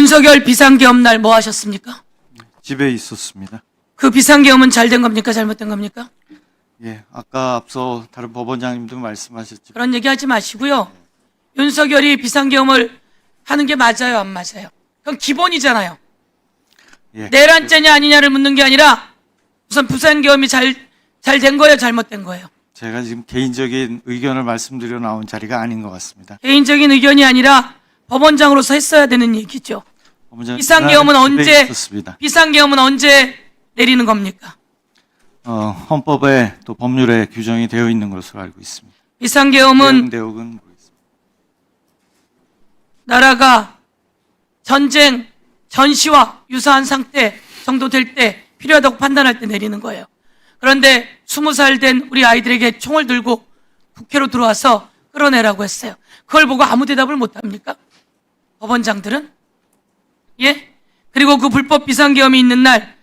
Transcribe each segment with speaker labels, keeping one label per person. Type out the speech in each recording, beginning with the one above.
Speaker 1: 윤석열 비상계엄 날 뭐 하셨습니까?
Speaker 2: 집에 있었습니다.
Speaker 1: 그 비상계엄은 잘 된 겁니까? 잘못된 겁니까?
Speaker 2: 예, 아까 앞서 다른 법원장님도 말씀하셨지만
Speaker 1: 그런 얘기 하지 마시고요. 윤석열이 비상계엄을 하는 게 맞아요, 안 맞아요? 그건 기본이잖아요.
Speaker 2: 예,
Speaker 1: 내란죄냐 아니냐를 묻는 게 아니라 우선 비상계엄이 잘 된 거예요, 잘못된 거예요?
Speaker 2: 제가 지금 개인적인 의견을 말씀드려 나온 자리가 아닌 것 같습니다.
Speaker 1: 개인적인 의견이 아니라 법원장으로서 했어야 되는 얘기죠.
Speaker 2: 법원장님,
Speaker 1: 비상계엄은
Speaker 2: 지난해 집에
Speaker 1: 언제
Speaker 2: 있었습니다.
Speaker 1: 비상계엄은 언제 내리는 겁니까?
Speaker 2: 헌법에 또 법률에 규정이 되어 있는 것으로 알고 있습니다.
Speaker 1: 비상계엄은
Speaker 2: 대응은 모르겠습니다.
Speaker 1: 나라가 전쟁, 전시와 유사한 상태 정도 될 때 필요하다고 판단할 때 내리는 거예요. 그런데 20살 된 우리 아이들에게 총을 들고 국회로 들어와서 끌어내라고 했어요. 그걸 보고 아무 대답을 못 합니까? 법원장들은? 예? 그리고 그 불법 비상계엄이 있는 날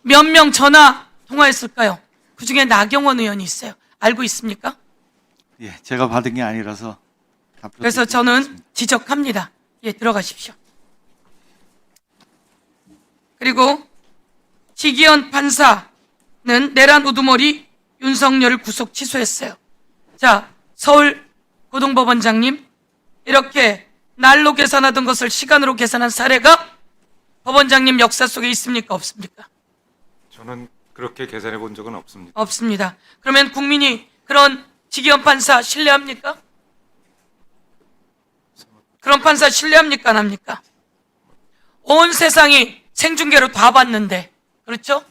Speaker 1: 몇 명 전화 통화했을까요? 그 중에 나경원 의원이 있어요. 알고 있습니까?
Speaker 2: 예, 제가 받은 게 아니라서 답변
Speaker 1: 그래서
Speaker 2: 드리지
Speaker 1: 저는
Speaker 2: 않겠습니다.
Speaker 1: 지적합니다. 예, 들어가십시오. 그리고 지기현 판사는 내란 우두머리 윤석열을 구속 취소했어요. 자, 서울 고등법원장님, 이렇게 날로 계산하던 것을 시간으로 계산한 사례가 법원장님 역사 속에 있습니까? 없습니까?
Speaker 3: 저는 그렇게 계산해 본 적은 없습니다.
Speaker 1: 없습니다. 그러면 국민이 그런 지기현 판사 신뢰합니까? 그런 판사 신뢰합니까? 안 합니까? 온 세상이 생중계로 다 봤는데, 그렇죠?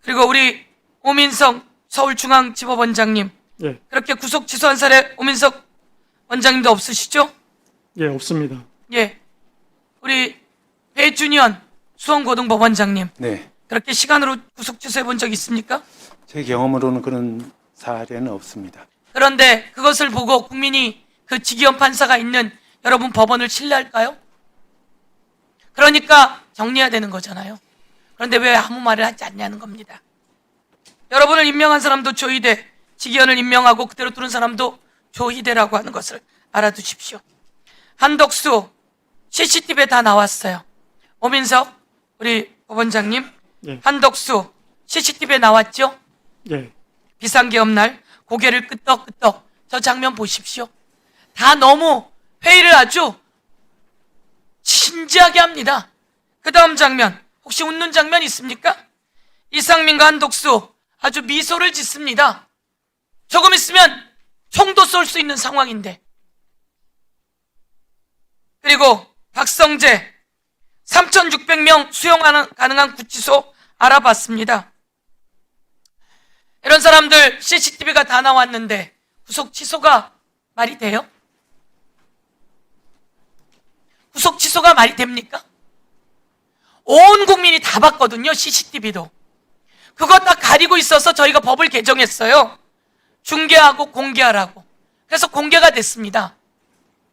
Speaker 1: 그리고 우리 오민석 서울중앙지법원장님,
Speaker 4: 예,
Speaker 1: 그렇게 구속 취소한 사례 오민석 원장님도 없으시죠?
Speaker 4: 예, 없습니다.
Speaker 1: 예. 우리 배준현 수원고등법원장님,
Speaker 5: 네,
Speaker 1: 그렇게 시간으로 구속 취소해 본 적 있습니까?
Speaker 5: 제 경험으로는 그런 사례는 없습니다.
Speaker 1: 그런데 그것을 보고 국민이 그 지기현 판사가 있는 여러분 법원을 신뢰할까요? 그러니까 정리해야 되는 거잖아요. 그런데 왜 아무 말을 하지 않냐는 겁니다. 여러분을 임명한 사람도 조희대, 지기현을 임명하고 그대로 두는 사람도 조희대라고 하는 것을 알아두십시오. 한덕수 CCTV에 다 나왔어요. 오민석 우리 법원장님,
Speaker 4: 예,
Speaker 1: 한덕수 CCTV에 나왔죠?
Speaker 4: 예,
Speaker 1: 비상계엄 날 고개를 끄덕끄덕, 저 장면 보십시오. 다 너무 회의를 아주 진지하게 합니다. 그 다음 장면, 혹시 웃는 장면 있습니까? 이상민과 한독수 아주 미소를 짓습니다. 조금 있으면 총도 쏠 수 있는 상황인데. 그리고 박성재 3,600명 수용 가능한 구치소 알아봤습니다. 이런 사람들 CCTV가 다 나왔는데 구속 취소가 말이 돼요? 구속 취소가 말이 됩니까? 온 국민이 다 봤거든요, CCTV도. 그거 다 가리고 있어서 저희가 법을 개정했어요. 중계하고 공개하라고. 그래서 공개가 됐습니다.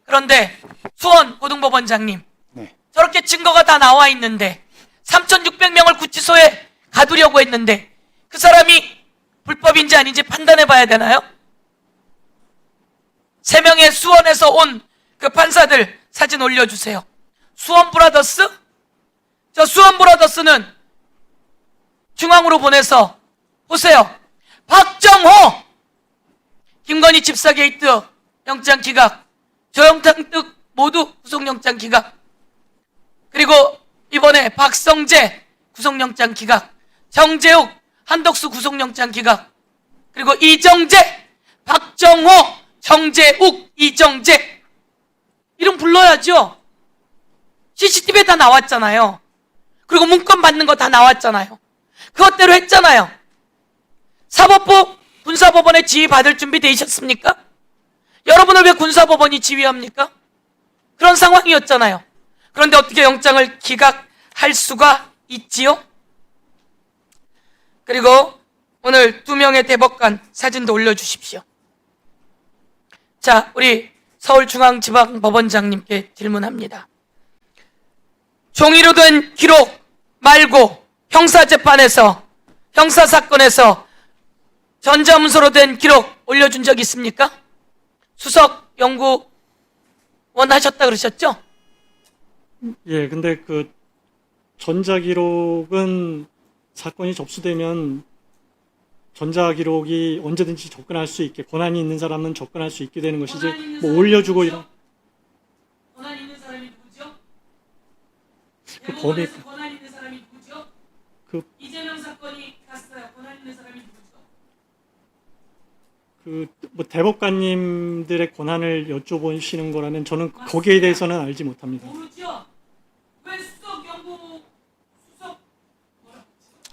Speaker 1: 그런데 수원 고등법원장님,
Speaker 5: 네,
Speaker 1: 저렇게 증거가 다 나와 있는데 3,600명을 구치소에 가두려고 했는데 그 사람이 불법인지 아닌지 판단해 봐야 되나요? 3명의 수원에서 온 그 판사들 사진 올려주세요. 수원 브라더스? 저 수원 브라더스는 중앙으로 보내서 보세요. 박정호! 김건희 집사 게이트 영장 기각, 조영탁 등 모두 구속영장 기각, 그리고 이번에 박성재 구속영장 기각, 정재욱, 한덕수 구속영장 기각, 그리고 이정재, 박정호, 정재욱, 이정재 이름 불러야죠. CCTV에 다 나왔잖아요. 그리고 문건 받는 거 다 나왔잖아요. 그것대로 했잖아요. 사법부 군사법원에 지휘 받을 준비 되셨습니까? 여러분을 왜 군사법원이 지휘합니까? 그런 상황이었잖아요. 그런데 어떻게 영장을 기각할 수가 있지요? 그리고 오늘 2명의 대법관 사진도 올려주십시오. 자, 우리 서울중앙지방법원장님께 질문합니다. 종이로 된 기록 말고 형사재판에서, 형사사건에서 전자문서로 된 기록 올려준 적 있습니까? 수석 연구원 하셨다 그러셨죠?
Speaker 4: 예, 근데 그 전자기록은 사건이 접수되면 전자기록이 언제든지 접근할 수 있게, 권한이 있는 사람은 접근할 수 있게 되는 것이지,
Speaker 1: 권한 있는
Speaker 4: 뭐
Speaker 1: 사람이
Speaker 4: 올려주고
Speaker 1: 누구죠?
Speaker 4: 이런.
Speaker 1: 권한 있는 사람이 누구죠?
Speaker 4: 그
Speaker 1: 대법원에서 권한 있는 사람이 누구죠?
Speaker 4: 그-
Speaker 1: 이재명 사건이 갔어요. 권한 있는 사람이 누구죠?
Speaker 4: 뭐 대법관님들의 권한을 여쭤보시는 거라면 저는 거기에 대해서는 알지 못합니다.
Speaker 1: 모르죠? 왜 수석 뭐라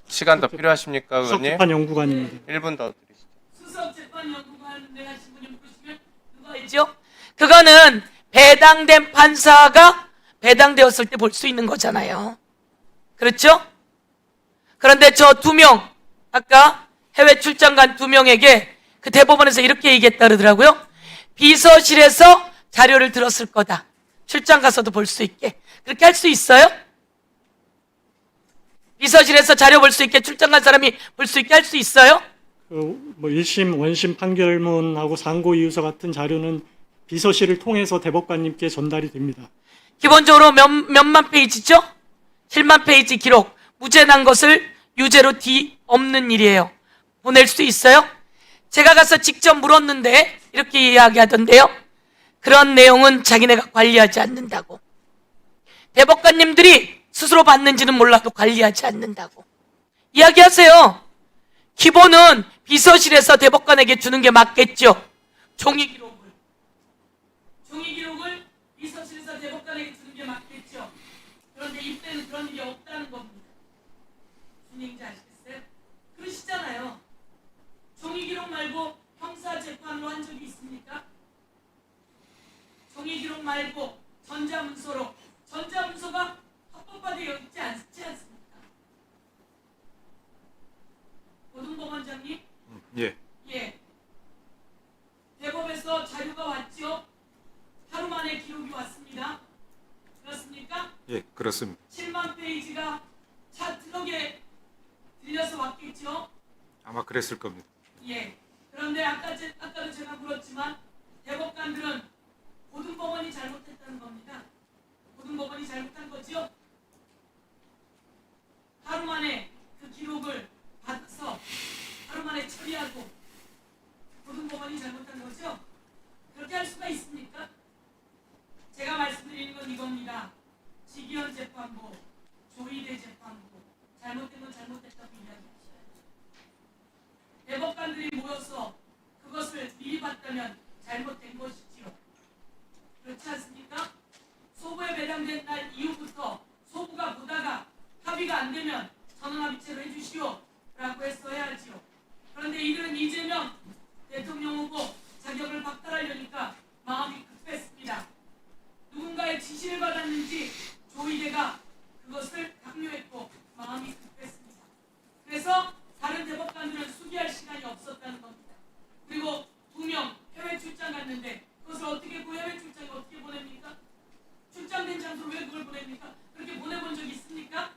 Speaker 6: 시간 더 필요하십니까, 의원님?
Speaker 4: 수석재판연구관입니다.
Speaker 6: 1분 더 드리시죠.
Speaker 1: 수석 재판 연구관에 하신 분이 물으시면 누가 있죠? 그거는 배당된 판사가 배당되었을 때 볼 수 있는 거잖아요. 그렇죠? 그런데 저 2명, 아까 해외 출장 간 2명에게 그 대법원에서 이렇게 얘기했다 그러더라고요. 비서실에서 자료를 들었을 거다. 출장 가서도 볼 수 있게. 그렇게 할 수 있어요? 비서실에서 자료 볼 수 있게 출장 간 사람이 볼 수 있게 할 수 있어요?
Speaker 4: 뭐 1심, 원심 판결문하고 상고 이유서 같은 자료는 비서실을 통해서 대법관님께 전달이 됩니다.
Speaker 1: 기본적으로 몇만 페이지죠? 7만 페이지 기록. 무죄 난 것을 유죄로 없는 일이에요. 보낼 수 있어요? 제가 가서 직접 물었는데 이렇게 이야기하던데요. 그런 내용은 자기네가 관리하지 않는다고. 대법관님들이 스스로 받는지는 몰라도 관리하지 않는다고. 이야기하세요. 기본은 비서실에서 대법관에게 주는 게 맞겠죠. 종이 기록을 비서실에서 대법관에게 주는 게 맞겠죠. 그런데 이때는 그런 일이 없다는 겁니다. 무슨 얘기인지 아시겠어요? 그러시잖아요. 종이 기록 말고 형사 재판으로 한 적이 있습니까? 종이 기록 말고 전자문서로. 전자문서가 합법화되어 있지 않습니까? 고등법원장님?
Speaker 3: 예.
Speaker 1: 예. 대법에서 자료가 왔죠? 하루 만에 기록이 왔습니다. 그렇습니까?
Speaker 3: 예, 그렇습니다.
Speaker 1: 7만 페이지가 차 트럭에 들려서 왔겠죠?
Speaker 3: 아마 그랬을 겁니다.
Speaker 1: 예. 그런데 아까도 제가 물었지만 대법관들은 고등법원이 잘못했다는 겁니다. 고등법원이 잘못한 거죠? 하루 만에 그 기록을 받아서 하루 만에 처리하고 고등법원이 잘못한 거죠? 그렇게 할 수가 있습니까? 제가 말씀드리는 건 이겁니다. 지기현 재판부, 조희대 재판부, 잘못된 건 잘못됐다고 이야기하셔야 돼요. 대법관들이 모여서 그것을 미리 봤다면 잘못된 것이지요. 그렇지 않습니까? 소부에 배당된 날 이후부터 소부가 보다가 합의가 안 되면 전원합의체로 해주시오 라고 했어야지요. 그런데 이들은 이재명 대통령 후보 자격을 박탈하려니까 마음이 급했습니다. 누군가의 지시를 받았는지 조희대가 그것을 강요했고 마음이 급했습니다. 그래서 다른 대법관들은 수기할 시간이 없었다는 겁니다. 그리고 2명 해외 출장 갔는데 그것을 어떻게 해외 출장에 어떻게 보냅니까? 출장된 장소로 왜 그걸 보냅니까? 그렇게 보내본 적 있습니까?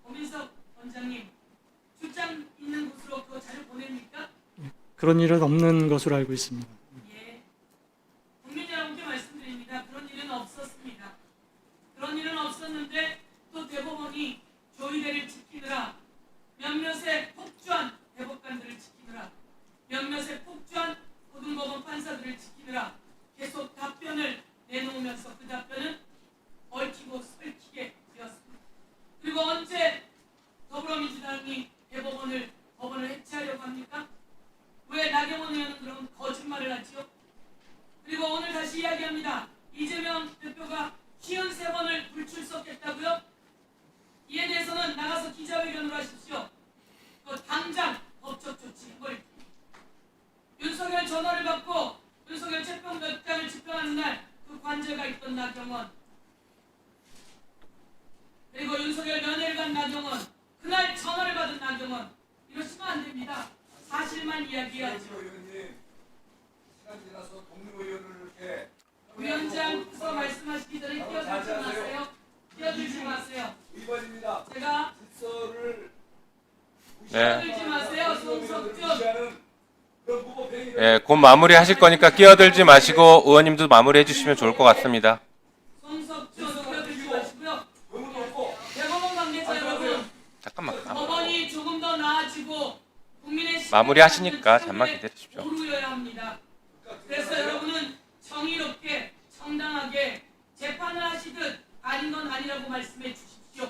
Speaker 1: 고민석 원장님, 출장 있는 곳으로 그 자료 보냅니까?
Speaker 4: 그런 일은 없는 것으로 알고 있습니다.
Speaker 1: 예. 국민 여러분께 말씀드립니다. 그런 일은 없었습니다. 그런 일은 없었는데 또 대법원이 조희대를 지키느라 몇몇의 폭주한 대법관들을 지키느라 몇몇의 폭주한 고등법원 판사들을 지키느라 계속 답변을 내놓으면서 그 답변은 얽히고 설키게 되었습니다. 그리고 언제 더불어민주당이 법원을 해체하려고 합니까? 왜 나경원 의원은 그런 거짓말을 하지요? 그리고 오늘 다시 이야기합니다. 이재명 대표가 53번을 불출석했다고요? 이에 대해서는 나가서 기자회견을 하십시오. 당장 법적 조치 해버릴게요. 윤석열 전화를 받고 윤석열 재판장을 집행하는 날 그 관저가 있던 나경원, 그리고 윤석열 면회를 간 나경원, 그날 전화를 받은 나경원, 이러시면 안 됩니다. 사실만 이야기해야죠. 위원장께서 말씀하시기 전에 끼어들지 마세요. 끼어들지 마세요. 제가
Speaker 6: 네.
Speaker 1: 끼어들지 마세요. 송석준.
Speaker 6: 예, 곧 마무리하실 거니까 끼어들지 마시고 의원님도 마무리해 주시면 좋을 것 같습니다. 마무리하시니까 잠만 기다리십시오.
Speaker 1: 오르여야 합니다. 그래서 여러분은 정의롭게 정당하게 재판을 하시듯 아닌 건 아니라고 말씀해 주십시오.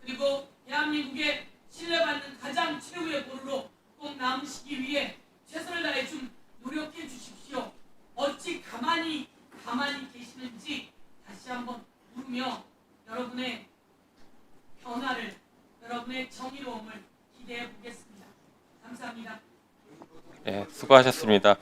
Speaker 1: 그리고 대한민국에 신뢰받는 가장 최후의 보루로 꼭 남으시기 위해 최선을 다해 좀 노력해 주십시오. 어찌 가만히 계시는지 다시 한번 물으며 여러분의 변화를, 여러분의 정의로움을 기대해 보겠습니다. 감사합니다.
Speaker 6: 네, 수고하셨습니다.